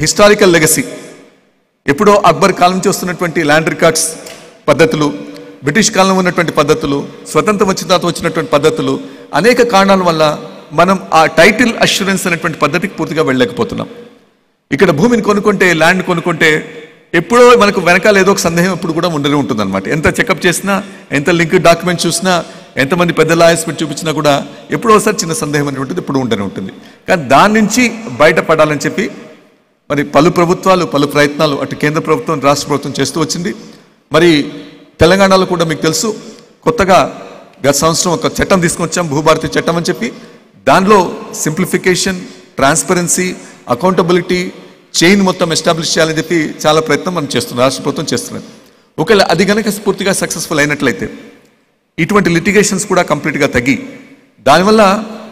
Historical legacy. ఎప్పుడో అక్బర్ కాలం నుంచి వస్తున్నటువంటి ల్యాండ్ రికార్డ్స్ పద్ధతులు, బ్రిటిష్ కాలంలో ఉన్నటువంటి పద్ధతులు, స్వతంత్రం వచ్చిన తర్వాత వచ్చినటువంటి పద్ధతులు, అనేక కారణాల వల్ల మనం ఆ టైటిల్ అష్యూరెన్స్ అనేటువంటి పద్ధతికి పూర్తిగా వెళ్ళలేకపోతున్నాం. ఇక్కడ భూమిని కొనుక్కుంటే, ల్యాండ్ కొనుక్కుంటే ఎప్పుడో మనకు వెనకాల ఏదో ఒక సందేహం ఎప్పుడు కూడా ఉండనే ఉంటుందన్నమాట. ఎంత చెకప్ చేసినా, ఎంత లింక్ డాక్యుమెంట్ చూసినా, ఎంతమంది పెద్ద లాయర్స్ పెట్టి చూపించినా కూడా ఎప్పుడో ఒకసారి చిన్న సందేహం అనేటువంటిది ఇప్పుడు ఉండనే ఉంటుంది. కానీ దాని నుంచి బయటపడాలని చెప్పి మరి పలు ప్రభుత్వాలు, పలు ప్రయత్నాలు అటు కేంద్ర ప్రభుత్వం, రాష్ట్ర ప్రభుత్వం చేస్తూ వచ్చింది. మరి తెలంగాణలో కూడా మీకు తెలుసు, కొత్తగా గత సంవత్సరం ఒక చట్టం తీసుకొచ్చాం, భూభారతి చట్టం అని చెప్పి. దానిలో సింప్లిఫికేషన్, ట్రాన్స్పరెన్సీ, అకౌంటబిలిటీ చైన్ మొత్తం ఎస్టాబ్లిష్ చేయాలని చెప్పి చాలా ప్రయత్నం మనం చేస్తున్నాం, రాష్ట్ర ప్రభుత్వం చేస్తున్నది. ఒకవేళ అది కనుక పూర్తిగా సక్సెస్ఫుల్ అయినట్లయితే ఇటువంటి లిటిగేషన్స్ కూడా కంప్లీట్గా తగ్గి దానివల్ల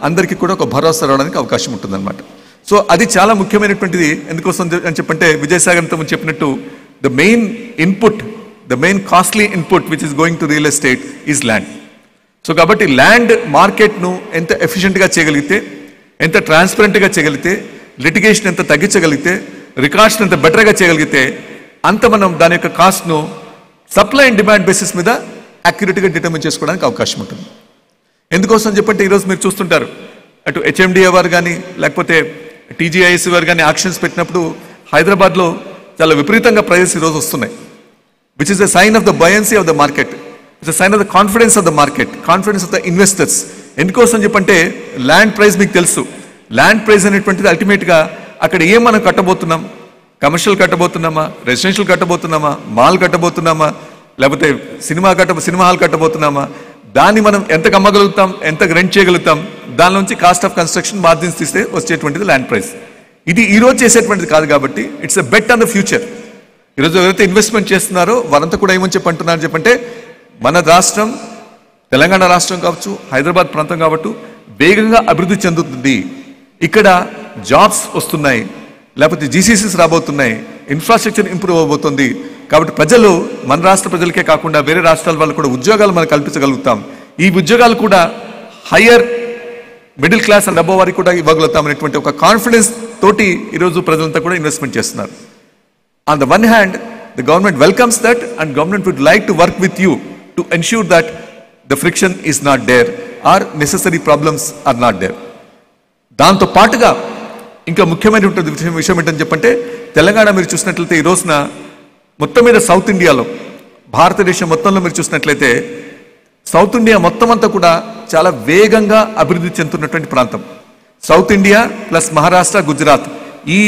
అందరికీ కూడా ఒక భరోసా రావడానికి అవకాశం ఉంటుందన్నమాట. సో అది చాలా ముఖ్యమైనటువంటిది. ఎందుకోసం అని చెప్పంటే, విజయసాగర్తో చెప్పినట్టు the main input, the main costly input which is going to real estate is land. So కాబట్టి ల్యాండ్ మార్కెట్ను ఎంత ఎఫిషియెంట్గా చేయగలిగితే, ఎంత ట్రాన్స్పరెంట్గా చేయగలిగితే, లిటిగేషన్ ఎంత తగ్గించగలిగితే, రికార్డ్స్ ఎంత బెటర్గా చేయగలిగితే, అంత మనం దాని యొక్క కాస్ట్ను సప్లై అండ్ డిమాండ్ బేసిస్ మీద యాక్యురేట్గా డిటర్మిన్ చేసుకోవడానికి అవకాశం ఉంటుంది. ఎందుకోసం చెప్పంటే, ఈరోజు మీరు చూస్తుంటారు, అటు హెచ్ఎండిఏ వారు కానీ లేకపోతే టీజీఐఎస్ వారు కానీ ఆక్షన్స్ పెట్టినప్పుడు హైదరాబాద్లో చాలా విపరీతంగా ప్రైజెస్ ఈరోజు వస్తున్నాయి. Which is the sign of the buoyancy of the market, it's the sign of the confidence of the market, confidence of the investors. ఎందుకోసం చెప్పంటే, ల్యాండ్ ప్రైస్ మీకు తెలుసు, ల్యాండ్ ప్రైస్ అనేటువంటిది అల్టిమేట్గా అక్కడ ఏం మనం కట్టబోతున్నాం, కమర్షియల్ కట్టబోతున్నామా, రెసిడెన్షియల్ కట్టబోతున్నామా, మాల్ కట్టబోతున్నామా, లేకపోతే సినిమా హాల్ కట్టబోతున్నామా, దాన్ని మనం ఎంతకు అమ్మగలుగుతాం, ఎంతకు రెంట్ చేయగలుగుతాం, దానిలోంచి కాస్ట్ ఆఫ్ కన్స్ట్రక్షన్ మార్జిన్స్ తీస్తే వచ్చేటువంటిది ల్యాండ్ ప్రైస్. ఇది ఈరోజు చేసేటువంటిది కాదు కాబట్టి it's a bet on the future. ఈరోజు ఎవరైతే ఇన్వెస్ట్మెంట్ చేస్తున్నారో వారంతా కూడా ఏమని చెప్పంటున్నారు చెప్పంటే, మన రాష్ట్రం, తెలంగాణ రాష్ట్రం కావచ్చు, హైదరాబాద్ ప్రాంతం కాబట్టి వేగంగా అభివృద్ధి చెందుతుంది, ఇక్కడ జాబ్స్ వస్తున్నాయి, లేకపోతే జీసీసీస్ రాబోతున్నాయి, ఇన్ఫ్రాస్ట్రక్చర్ ఇంప్రూవ్ అవబోతుంది. కాబట్టి ప్రజలు, మన రాష్ట్ర ప్రజలకే కాకుండా వేరే రాష్ట్రాల వాళ్ళు కూడా ఉద్యోగాలు మనం కల్పించగలుగుతాం. ఈ ఉద్యోగాలు కూడా higher middle class and above వారికి కూడా ఇవ్వగలుగుతాం అనేటువంటి ఒక కాన్ఫిడెన్స్ తోటి ఈరోజు ప్రజలంతా కూడా ఇన్వెస్ట్మెంట్ చేస్తున్నారు. On the one hand the government welcomes that and government would like to work with you to ensure that the friction is not there or necessary problems are not there. దాంతో పాటుగా ఇంకా ముఖ్యమైనటువంటి విషయం ఏంటని చెప్పంటే, తెలంగాణ మీరు చూసినట్లయితే ఈ రోజున మొత్తం మీద సౌత్ ఇండియాలో, భారతదేశం మొత్తంలో మీరు చూసినట్లయితే సౌత్ ఇండియా మొత్తం అంతా కూడా చాలా వేగంగా అభివృద్ధి చెందుతున్నటువంటి ప్రాంతం. South India plus Maharashtra, Gujarat, ఈ